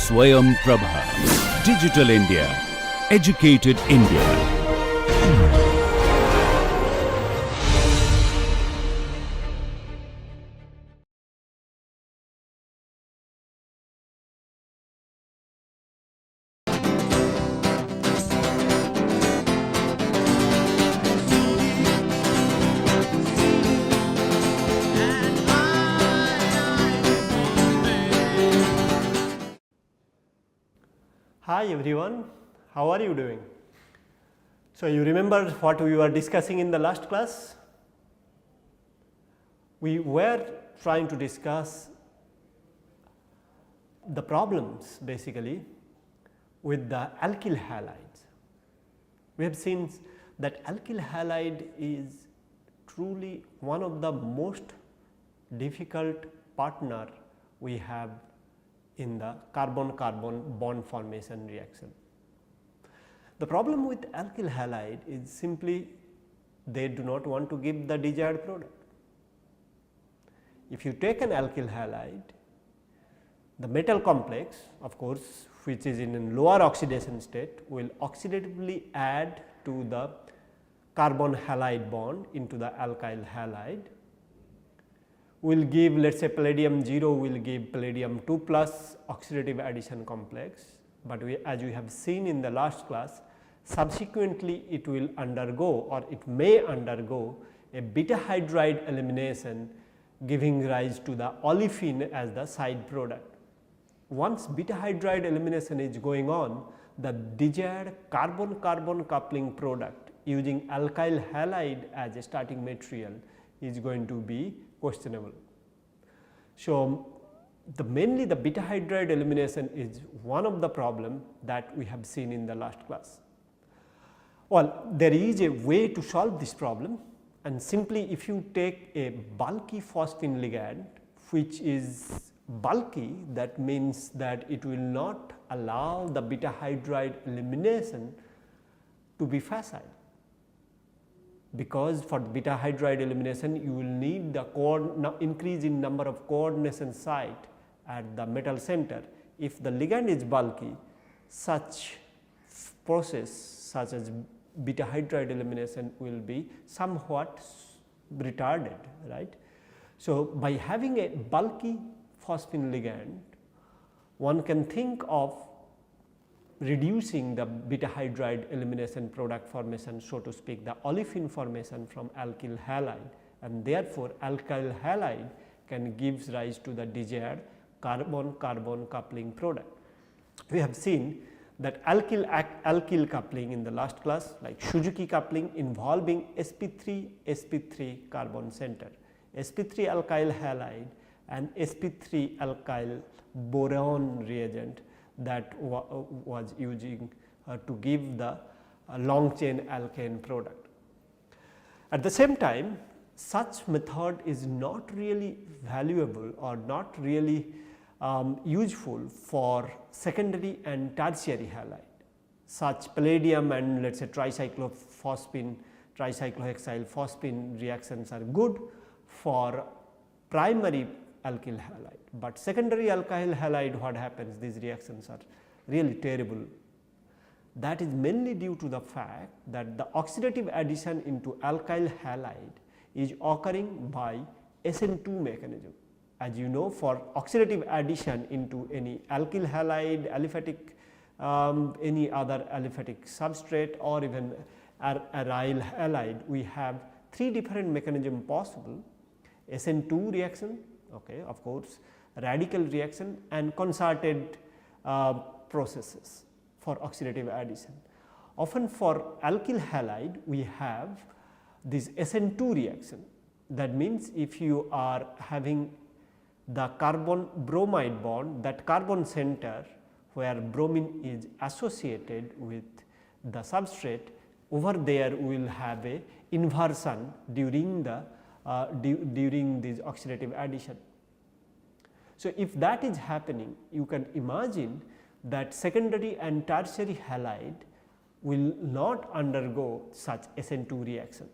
Swayam Prabha. Digital India. Educated India. Hi everyone, how are you doing? So you remember what we were discussing in the last class? We were trying to discuss the problems basically with the alkyl halides. We have seen that alkyl halide is truly one of the most difficult partner we have in the carbon-carbon bond formation reaction. The problem with alkyl halide is simply they do not want to give the desired product. If you take an alkyl halide, the metal complex of course, which is in a lower oxidation state will oxidatively add to the carbon halide bond into the alkyl halide, will give let us say palladium 0 will give palladium 2 plus oxidative addition complex, but as we have seen in the last class subsequently it will undergo or it may undergo a beta hydride elimination giving rise to the olefin as the side product. Once beta hydride elimination is going on, the desired carbon-carbon coupling product using alkyl halide as a starting material is going to be questionable. So, mainly the beta hydride elimination is one of the problem that we have seen in the last class. Well, there is a way to solve this problem, and simply if you take a bulky phosphine ligand which is bulky, that means that it will not allow the beta hydride elimination to be facile, because for beta hydride elimination you will need the increase in number of coordination site at the metal center. If the ligand is bulky, such process such as beta hydride elimination will be somewhat retarded, right. So, by having a bulky phosphine ligand, one can think of reducing the beta hydride elimination product formation, so to speak, the olefin formation from alkyl halide, and therefore, alkyl halide can gives rise to the desired carbon-carbon coupling product. We have seen that alkyl coupling in the last class, like Suzuki coupling involving sp3 carbon center, sp3 alkyl halide and sp3 alkyl boron reagent that was using to give the long chain alkane product. At the same time, such method is not really valuable or not really useful for secondary and tertiary halide. Such palladium and let us say tricyclohexyl phosphine reactions are good for primary alkyl halide, but secondary alkyl halide what happens, these reactions are really terrible. That is mainly due to the fact that the oxidative addition into alkyl halide is occurring by SN2 mechanism. As you know, for oxidative addition into any alkyl halide, aliphatic any other aliphatic substrate or even aryl halide, we have 3 different mechanism possible: SN2 reaction, okay, of course, radical reaction and concerted processes for oxidative addition. Often for alkyl halide we have this SN2 reaction. That means, if you are having the carbon bromide bond, that carbon center where bromine is associated with the substrate, over there we will have a inversion during the during this oxidative addition. So, if that is happening, you can imagine that secondary and tertiary halide will not undergo such SN2 reaction,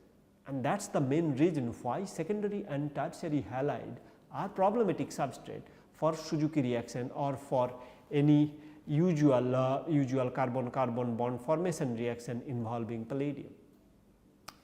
and that is the main reason why secondary and tertiary halide are problematic substrate for Suzuki reaction or for any usual carbon-carbon bond formation reaction involving palladium.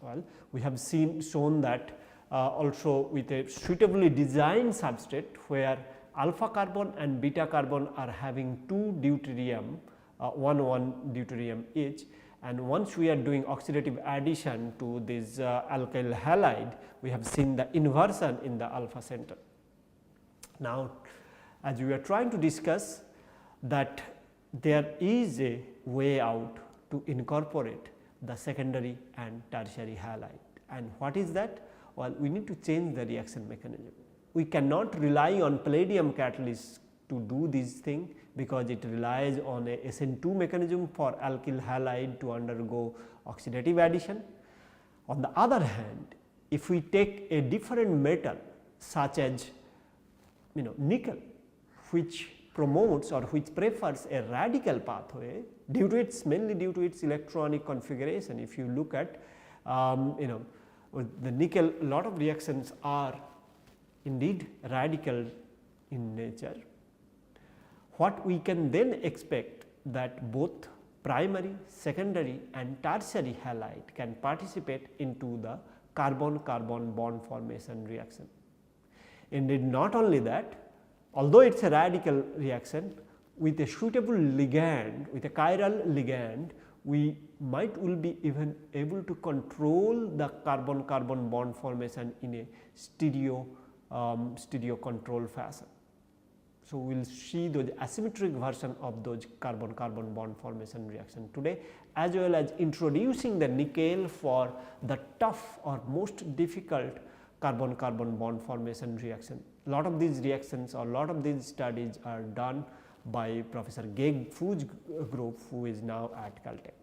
Well, we have shown that also with a suitably designed substrate where alpha carbon and beta carbon are having 2 deuterium, 1 deuterium each, and once we are doing oxidative addition to this alkyl halide, we have seen the inversion in the alpha center. Now, as we are trying to discuss that there is a way out to incorporate the secondary and tertiary halide, and what is that? Well, we need to change the reaction mechanism. We cannot rely on palladium catalyst to do this thing, because it relies on a SN2 mechanism for alkyl halide to undergo oxidative addition. On the other hand, if we take a different metal such as nickel, which promotes or which prefers a radical pathway due to its mainly due to its electronic configuration. If you look at with the nickel, a lot of reactions are indeed radical in nature. What we can then expect that both primary, secondary and tertiary halide can participate into the carbon-carbon bond formation reaction. Indeed, not only that, although it is a radical reaction, with a suitable ligand, with a chiral ligand, we will be even able to control the carbon-carbon bond formation in a stereo control fashion. So, we will see those asymmetric version of those carbon-carbon bond formation reaction today, as well as introducing the nickel for the tough or most difficult carbon-carbon bond formation reaction. A lot of these reactions or lot of these studies are done by Professor Geg Fu's group, who is now at Caltech.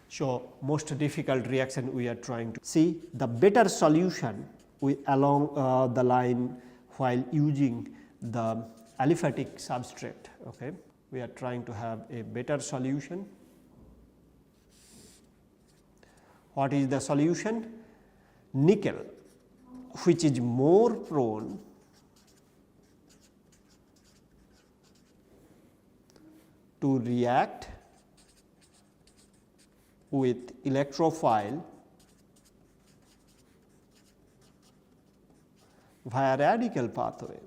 So, most difficult reaction we are trying to see the better solution along the line while using the aliphatic substrate. Okay. We are trying to have a better solution. What is the solution? Nickel, which is more prone to react with electrophile via radical pathway.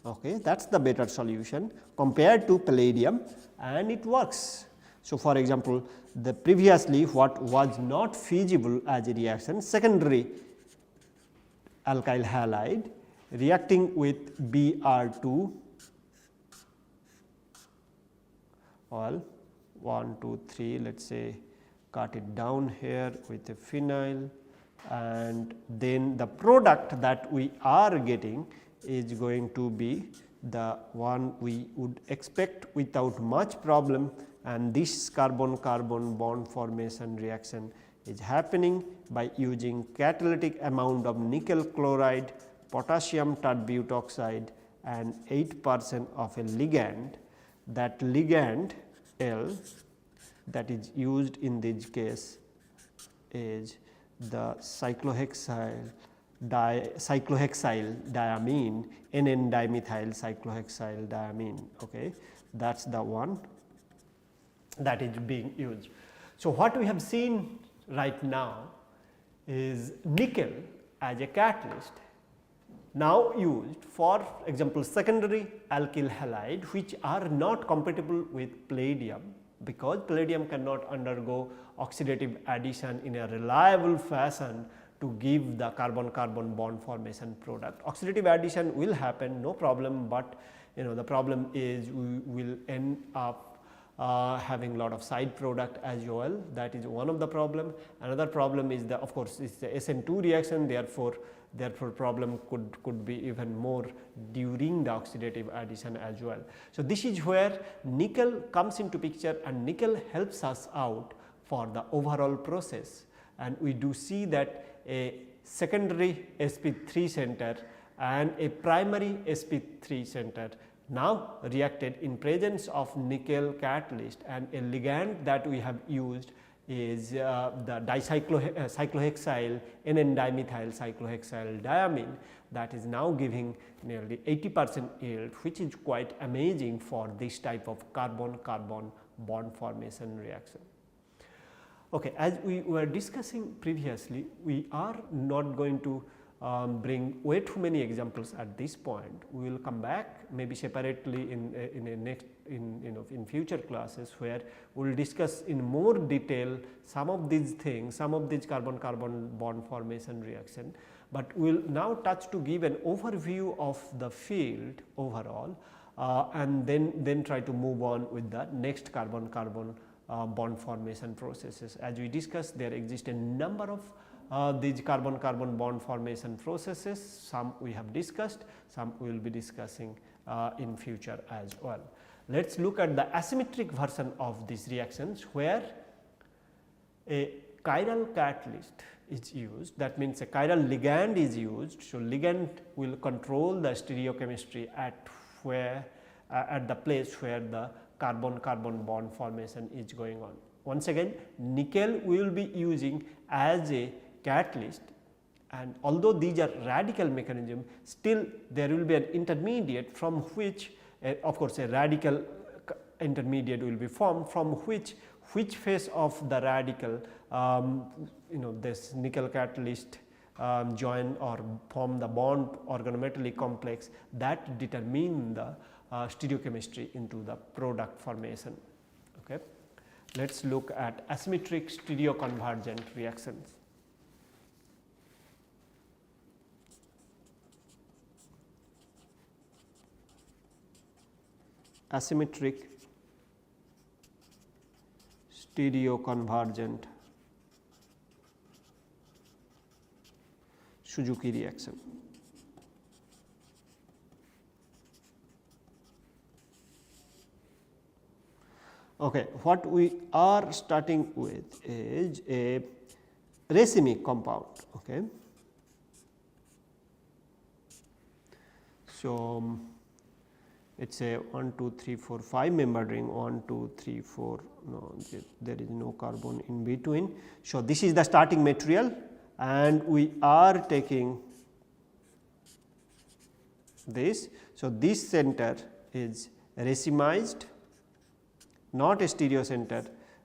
Okay, that is the better solution compared to palladium, and it works. So, for example, the previously what was not feasible as a reaction, secondary alkyl halide reacting with Br2, well 1, 2, 3, let us say cut it down here with a phenyl, and then the product that we are getting is going to be the one we would expect without much problem, and this carbon-carbon bond formation reaction is happening by using catalytic amount of nickel chloride, potassium tert-butoxide and 8% of a ligand. That ligand L that is used in this case is the cyclohexyl diamine, NN dimethyl cyclohexyl diamine. Okay. That is the one that is being used. So, what we have seen right now is nickel as a catalyst now used for example secondary alkyl halide, which are not compatible with palladium, because palladium cannot undergo oxidative addition in a reliable fashion to give the carbon-carbon bond formation product. Oxidative addition will happen, no problem, but the problem is we will end up having lot of side product as well. That is one of the problem. Another problem is of course is the SN2 reaction, therefore problem could be even more during the oxidative addition as well. So, this is where nickel comes into picture, and nickel helps us out for the overall process, and we do see that a secondary sp3 center and a primary sp3 center now reacted in presence of nickel catalyst, and a ligand that we have used is the cyclohexyl NN-dimethyl cyclohexyl diamine, that is now giving nearly 80% yield, which is quite amazing for this type of carbon-carbon bond formation reaction. Okay, as we were discussing previously, we are not going to bring way too many examples at this point. We will come back maybe separately in future classes, where we will discuss in more detail some of these things, some of these carbon-carbon bond formation reaction, but we will now touch to give an overview of the field overall, and then try to move on with the next carbon-carbon bond formation processes. As we discussed, there exist a number of these carbon-carbon bond formation processes. Some we have discussed, some we will be discussing in future as well. Let us look at the asymmetric version of these reactions, where a chiral catalyst is used. That means a chiral ligand is used. So, ligand will control the stereochemistry at the place where the carbon-carbon bond formation is going on. Once again, nickel we will be using as a catalyst, and although these are radical mechanism, still there will be an intermediate from which of course a radical intermediate will be formed, from which phase of the radical this nickel catalyst join or form the bond organometallic complex that determine the stereochemistry into the product formation. Okay. Let us look at asymmetric stereoconvergent reactions. Asymmetric stereoconvergent Suzuki reaction. Okay, what we are starting with is a racemic compound. Okay. So, it is a 1, 2, 3, 4, 5 member ring, 1, 2, 3, 4, no, there is no carbon in between. So, this is the starting material, and we are taking this. So, this center is racemized, not a stereo center,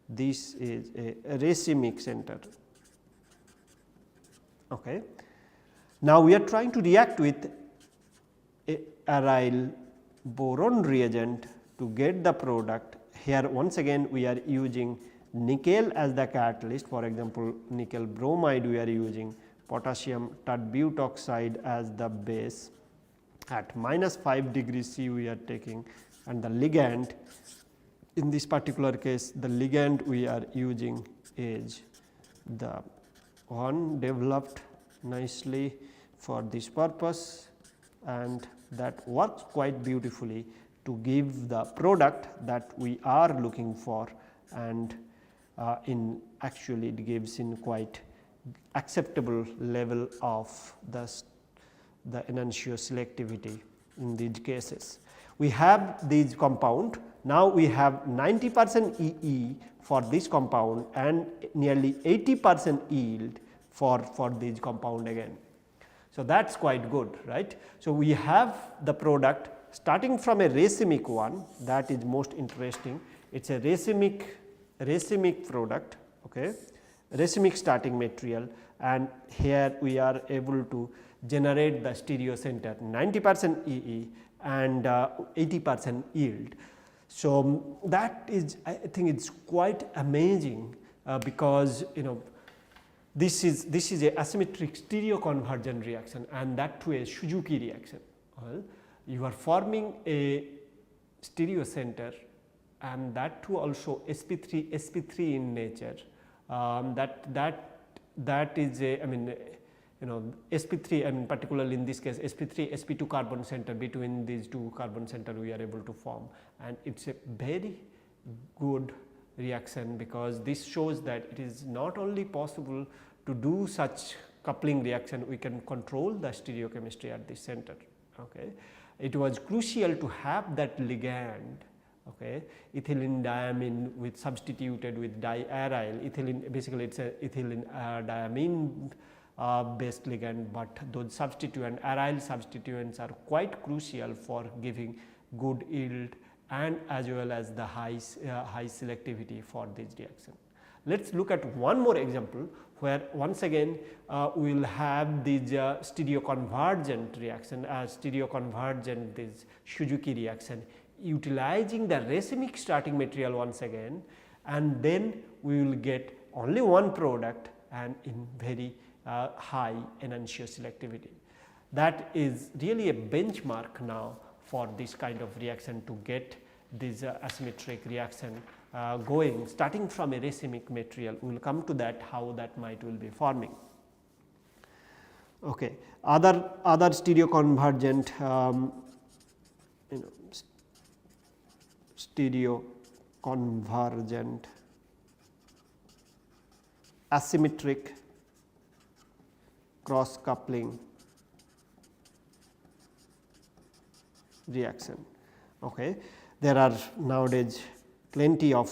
this is a racemic center. Okay. Now, we are trying to react with a aryl boron reagent to get the product. Here once again we are using nickel as the catalyst. For example, nickel bromide we are using, potassium tert-butoxide as the base. At -5 degrees C we are taking, and the ligand, in this particular case the ligand we are using is the one developed nicely for this purpose, and that works quite beautifully to give the product that we are looking for, and in actually it gives in quite acceptable level of the enantiomer selectivity in these cases. We have these compound. Now, we have 90% EE for this compound and nearly 80% yield for this compound again. So, that is quite good, right. So, we have the product starting from a racemic one, that is most interesting. It is a racemic product, okay, racemic starting material, and here we are able to generate the stereo center 90% EE and 80% yield. So, that is, I think it is quite amazing because this is a asymmetric stereoconvergent reaction, and that too a Suzuki reaction. Well, you are forming a stereo center, and that too also sp3 in nature. That is a, I mean, sp3, I mean particularly in this case sp3 sp2 carbon center, between these two carbon center we are able to form, and it is a very good reaction, because this shows that it is not only possible to do such coupling reaction, we can control the stereochemistry at the center. Okay. It was crucial to have that ligand Okay. Ethylene diamine with substituted with diaryl, ethylene basically it is a ethylene diamine based ligand, but those substituent aryl substituents are quite crucial for giving good yield and as well as the high selectivity for this reaction. Let us look at one more example where once again we will have this stereoconvergent reaction, stereoconvergent this Suzuki reaction utilizing the racemic starting material once again, and then we will get only one product and in very high enantiomer selectivity. That is really a benchmark now for this kind of reaction to get this asymmetric reaction going starting from a racemic material. We will come to that how that might will be forming. Okay. Other stereoconvergent stereoconvergent asymmetric cross coupling reaction. Okay. There are nowadays plenty of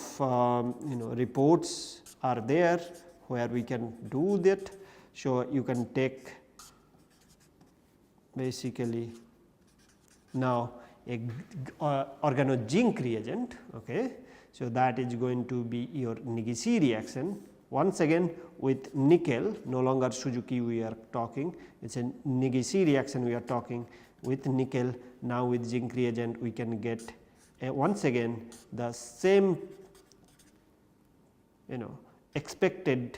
reports are there where we can do that. So, you can take basically now a organozinc reagent. Okay. So, that is going to be your Nigisi reaction once again with nickel, no longer Suzuki we are talking, it is a Nigisi reaction we are talking with nickel. Now, with zinc reagent we can get once again the same expected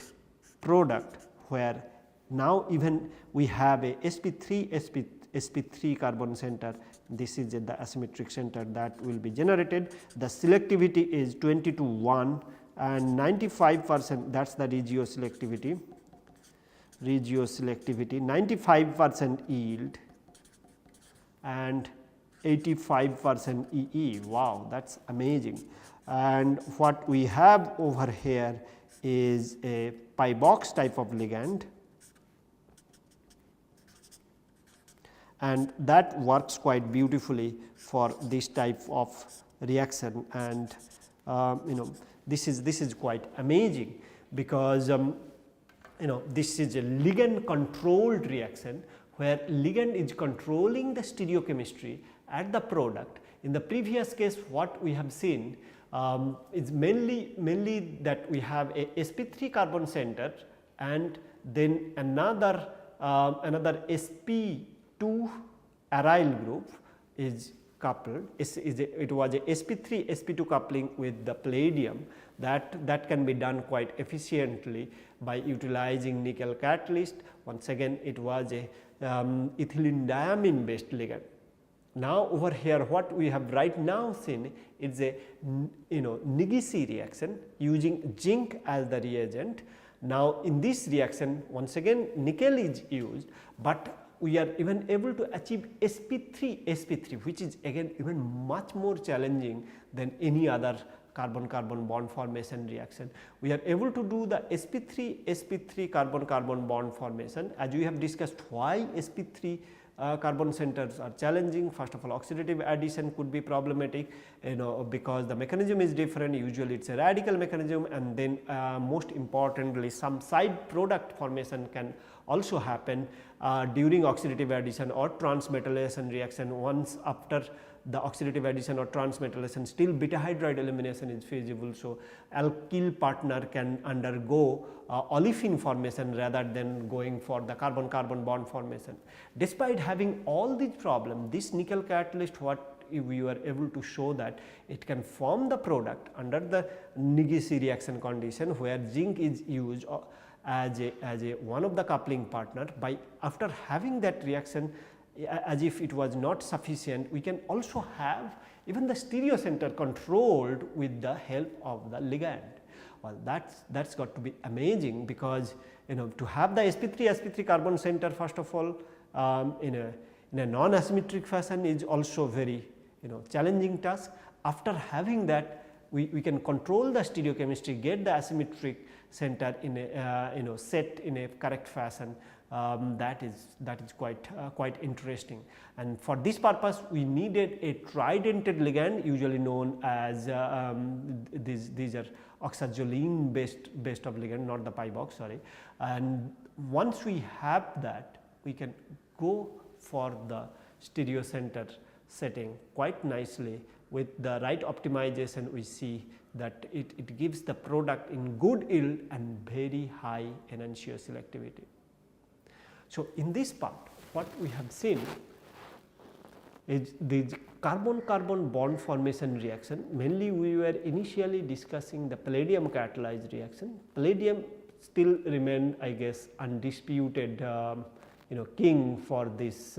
product, where now even we have a sp3 carbon center. This is the asymmetric center that will be generated. The selectivity is 20 to 1 and 95%, that is the regio selectivity 95% yield and 85% EE. Wow, that is amazing. And what we have over here is a pi box type of ligand, and that works quite beautifully for this type of reaction. And this is quite amazing, because this is a ligand controlled reaction where ligand is controlling the stereochemistry at the product. In the previous case what we have seen is mainly that we have a sp3 carbon center and then another sp2 aryl group is coupled. It was a sp3 sp2 coupling with the palladium that can be done quite efficiently by utilizing nickel catalyst. Once again it was a ethylene diamine based ligand. Now, over here what we have right now seen is a Nigisi reaction using zinc as the reagent. Now, in this reaction once again nickel is used, but we are even able to achieve sp3 which is again even much more challenging than any other carbon-carbon bond formation reaction. We are able to do the sp3 carbon-carbon bond formation, as we have discussed why sp3 carbon centers are challenging. First of all, oxidative addition could be problematic, because the mechanism is different. Usually it is a radical mechanism, and then most importantly some side product formation can also happen during oxidative addition or transmetallation reaction. Once after the oxidative addition or transmetallation, still beta hydride elimination is feasible. So, alkyl partner can undergo olefin formation rather than going for the carbon-carbon bond formation. Despite having all these problems, this nickel catalyst, what we were able to show that it can form the product under the Nigisi reaction condition, where zinc is used as a one of the coupling partner. By after having that reaction, as if it was not sufficient, we can also have even the stereo center controlled with the help of the ligand. Well, that's got to be amazing, because to have the sp3 carbon center first of all in a non-asymmetric fashion is also very challenging task. After having that, we can control the stereochemistry, get the asymmetric center in a set in a correct fashion, that is quite interesting. And for this purpose we needed a tridentate ligand, usually known as these are oxazoline based of ligand, not the pi box, sorry. And once we have that, we can go for the stereo center setting quite nicely. With the right optimization, we see that it gives the product in good yield and very high enantiomer selectivity. So, in this part what we have seen is the carbon-carbon bond formation reaction. Mainly we were initially discussing the palladium catalyzed reaction. Palladium still remained, I guess, undisputed king for this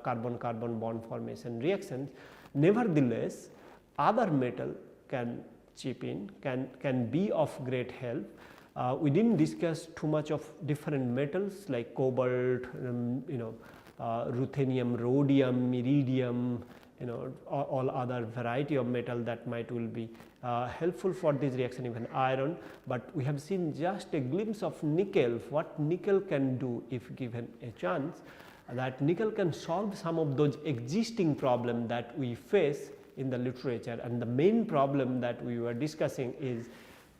carbon-carbon bond formation reactions. Nevertheless, other metal can chip in, can be of great help. We did not discuss too much of different metals like cobalt, ruthenium, rhodium, iridium, all other variety of metal that will be helpful for this reaction, even iron. But we have seen just a glimpse of nickel, what nickel can do if given a chance. That nickel can solve some of those existing problems that we face in the literature, and the main problem that we were discussing is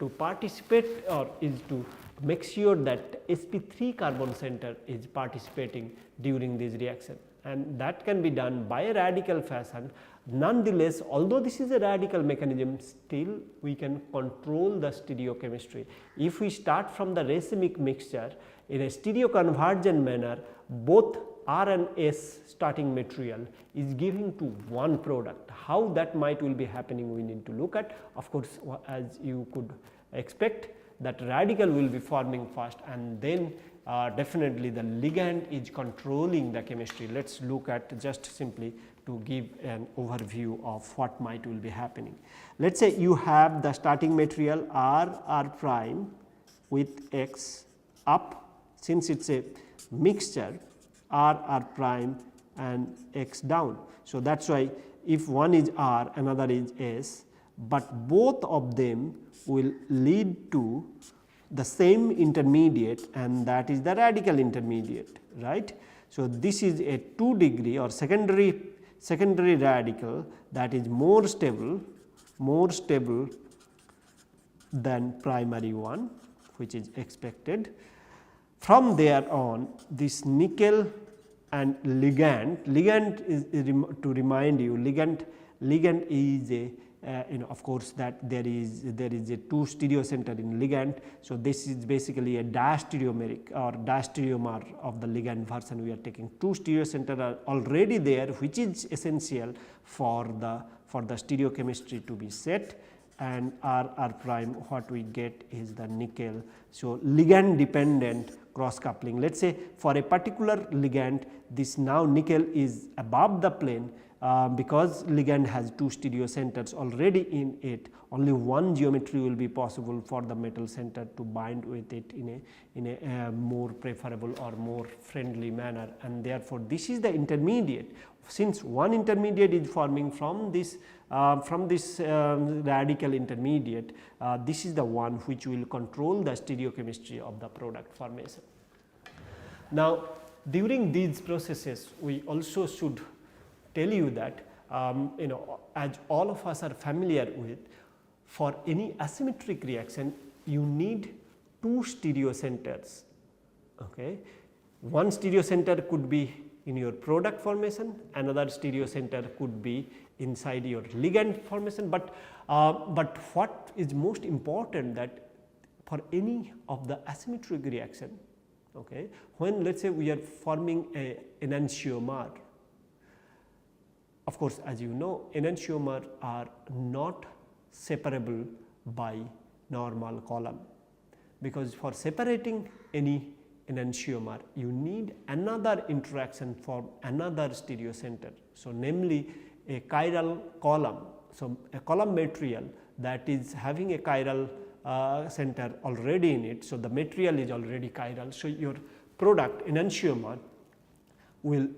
to participate or is to make sure that sp3 carbon center is participating during this reaction, and that can be done by a radical fashion. Nonetheless, although this is a radical mechanism, still we can control the stereochemistry. If we start from the racemic mixture in a stereoconvergent manner, both R and S starting material is giving to one product. How that will be happening, we need to look at. Of course, as you could expect, that radical will be forming first, and then definitely the ligand is controlling the chemistry. Let us look at just simply to give an overview of what will be happening. Let us say you have the starting material R prime with X up, since it is a mixture, R prime and X down. So, that is why if one is R, another is S, but both of them will lead to the same intermediate, and that is the radical intermediate, right. So, this is a 2 degree or secondary radical that is more stable than primary one, which is expected. From there on, this nickel and ligand is, to remind you, ligand is a of course, that there is a 2 stereo center in ligand. So, this is basically a diastereomeric or diastereomer of the ligand version. We are taking 2 stereo center are already there, which is essential for the stereochemistry to be set, and R prime what we get is the nickel. So, ligand dependent cross coupling. Let us say for a particular ligand, this now nickel is above the plane. Because ligand has 2 stereo centers already in it, only one geometry will be possible for the metal center to bind with it in a more preferable or more friendly manner, and therefore, this is the intermediate. Since one intermediate is forming from this radical intermediate, this is the one which will control the stereochemistry of the product formation. Now, during these processes, we also should tell you that as all of us are familiar with, for any asymmetric reaction you need 2 stereo centers. Okay. One stereo center could be in your product formation, another stereo center could be inside your ligand formation, but what is most important that for any of the asymmetric reaction, okay, when let us say we are forming a enantiomer. Of course, as you know, enantiomer are not separable by normal column, because for separating any enantiomer you need another interaction for another stereo center. So, namely a chiral column. So, a column material that is having a chiral center already in it. So, the material is already chiral. So, your product enantiomer will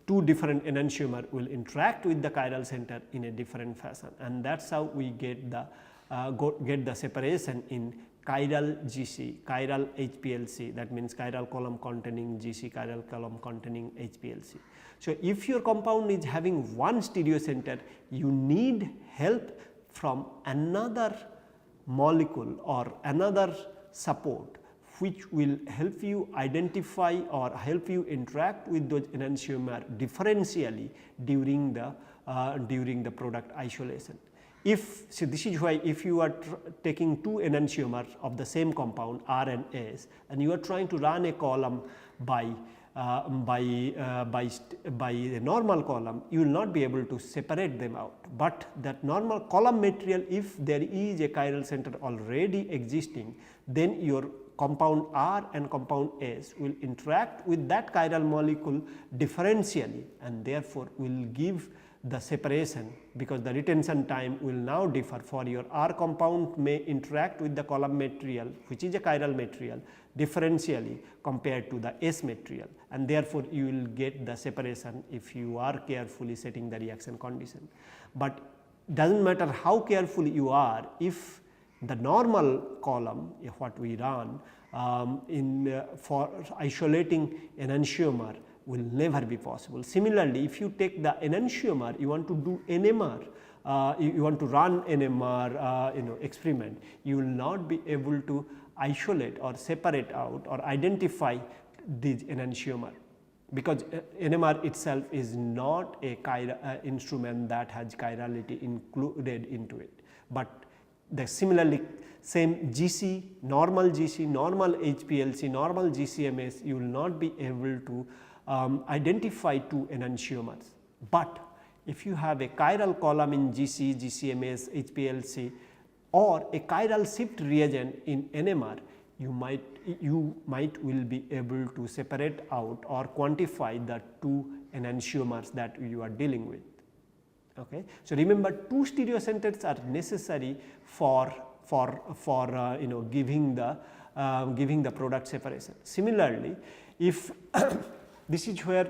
2 different enantiomer will interact with the chiral center in a different fashion, and that is how we get the separation in chiral GC, chiral HPLC, that means chiral column containing GC, chiral column containing HPLC. So, if your compound is having one stereo center, you need help from another molecule or another support which will help you identify or help you interact with those enantiomer differentially during the product isolation. So this is why if you are taking two enantiomers of the same compound R and S and you are trying to run a column by a normal column, you will not be able to separate them out, but that normal column material, if there is a chiral center already existing, then your compound R and compound S will interact with that chiral molecule differentially and therefore will give the separation, because the retention time will now differ. For your R compound may interact with the column material which is a chiral material differentially compared to the S material, and therefore you will get the separation if you are carefully setting the reaction condition. But does not matter how careful you are, if the normal column what we run for isolating enantiomer will never be possible. Similarly, if you take the enantiomer, you want to do NMR, you want to run NMR experiment, you will not be able to isolate or separate out or identify these enantiomer, because NMR itself is not a instrument that has chirality included into it. But the similarly same GC, normal HPLC, normal GCMS, you will not be able to identify two enantiomers. But if you have a chiral column in GC, GCMS, HPLC or a chiral shift reagent in NMR, you might will be able to separate out or quantify the two enantiomers that you are dealing with. Okay. So, remember, two stereo centers are necessary for giving the product separation. Similarly, if this is where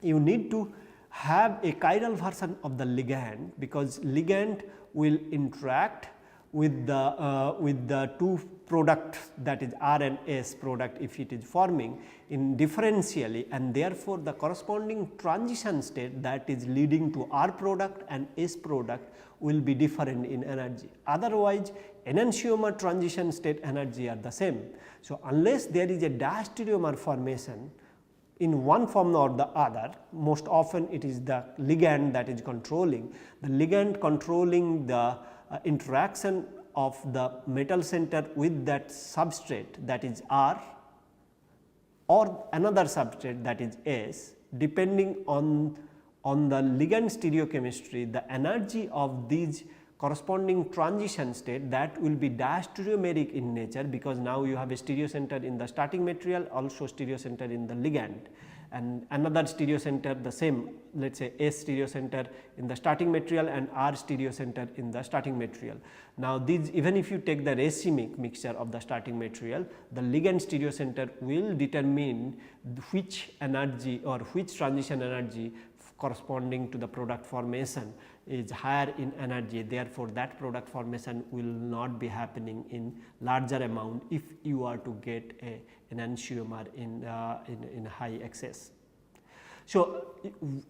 you need to have a chiral version of the ligand, because ligand will interact with the two products, that is R and S product, if it is forming in differentially, and therefore the corresponding transition state that is leading to R product and S product will be different in energy. Otherwise, enantiomer transition state energy are the same. So, unless there is a diastereomer formation in one form or the other, most often it is the ligand that is controlling. The ligand controlling the interaction of the metal center with that substrate, that is R, or another substrate, that is S, depending on the ligand stereochemistry, the energy of these corresponding transition state that will be diastereomeric in nature, because now you have a stereo center in the starting material, also stereo center in the ligand, and another stereo center the same, let us say S stereo center in the starting material and R stereo center in the starting material. Now, these, even if you take the racemic mixture of the starting material, the ligand stereo center will determine which energy or which transition energy corresponding to the product formation is higher in energy. Therefore, that product formation will not be happening in larger amount if you are to get an enantiomer in high excess. So,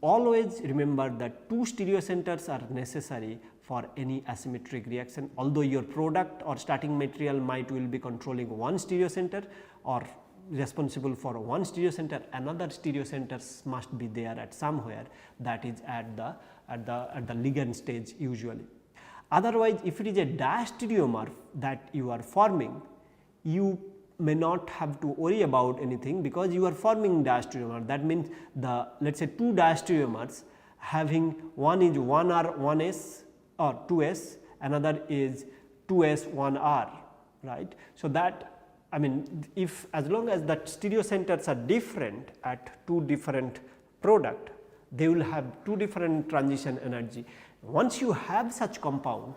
always remember that two stereo centers are necessary for any asymmetric reaction, although your product or starting material will be controlling one stereo center or responsible for one stereo center, another stereo centers must be there at somewhere, that is at the ligand stage usually. Otherwise, if it is a diastereomer that you are forming, you may not have to worry about anything, because you are forming diastereomer. That means the, let us say, two diastereomers having one is 1R 1S or 2S, another is 2S 1R, right. So, that, I mean, if as long as the stereo centers are different at two different product, they will have two different transition energy. Once you have such compound,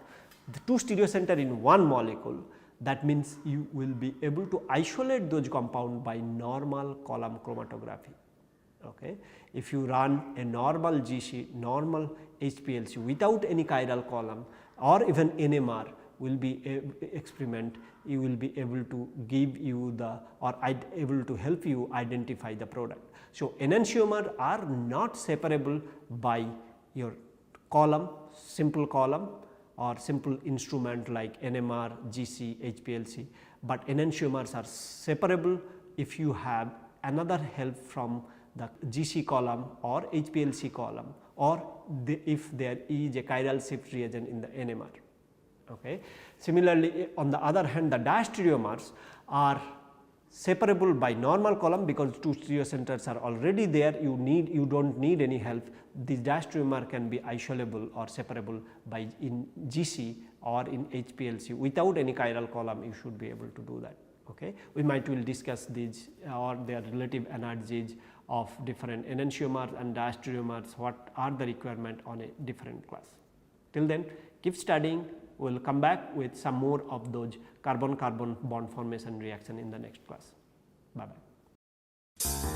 the two stereo center in one molecule, that means you will be able to isolate those compound by normal column chromatography. Okay. If you run a normal GC, normal HPLC without any chiral column or even NMR, will be experiment, you will be able to give you the or able to help you identify the product. So, enantiomer are not separable by your column, simple column or simple instrument like NMR, GC, HPLC, but enantiomers are separable if you have another help from the GC column or HPLC column, or if there is a chiral shift reagent in the NMR. Okay. Similarly, on the other hand, the diastereomers are separable by normal column because two stereocenters are already there, you do not need any help. This diastereomer can be isolable or separable by in GC or in HPLC without any chiral column, you should be able to do that. Okay. We will discuss these or their relative energies of different enantiomers and diastereomers, what are the requirement on a different class. Till then, keep studying, we will come back with some more of those carbon-carbon bond formation reaction in the next class. Bye bye.